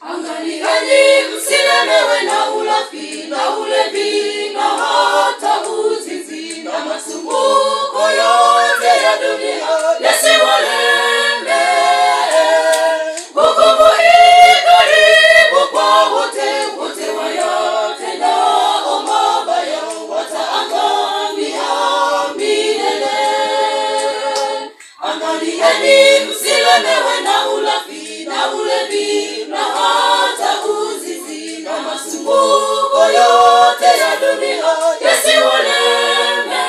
Angalieni msilemewe na ulafi na ulevi na hata uzinzi na masumbuko yote ya dunia yasiwalembe. Hukumu i karibu kwa wote wayatendao mabaya wataangamia milele. Angalieni msilemewe na ulafi na ulevi na hata uzinzi na masumbuko yote ya dunia yasiwalembe.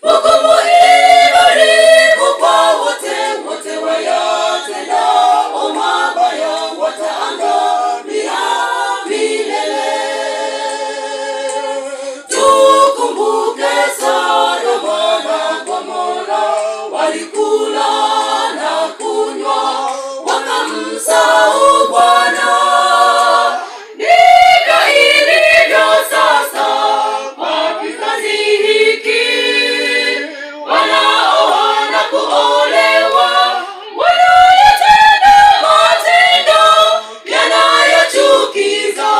Hukumu i karibu kwa wote wayatendao mabaya wataangamia milele. Tukumbuke Sodoma na Gomora, walikula na kunywa wakamsahau Bwana. Ndivyo ilivyo sasa kwa kizazi hiki, wanaoa na kuolewa, wanayatenda matendo yanayochukiza,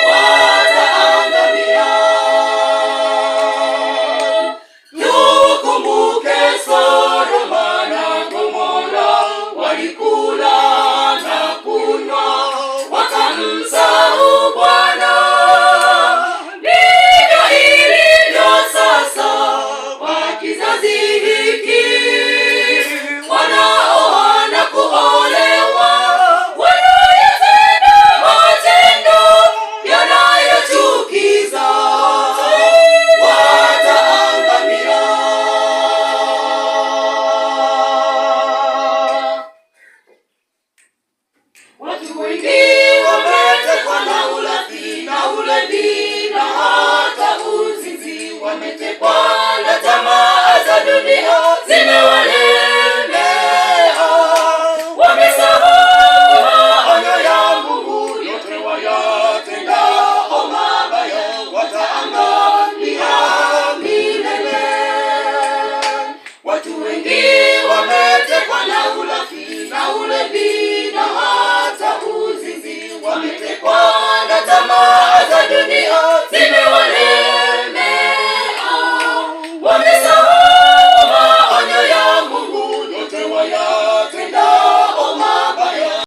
wataangamia. Tukumbuke Sodoma na Gomora, walikula na kunywa wakamsahau Bwana. Ndivyo ilivyo sasa kwa kizazi hiki, wanaoa na kuolewa, wanayatenda matendo yanayochukiza, wataangamia. Watu wengi wametekwa na ulafi na ulevi na hata uzinzi, wametekwa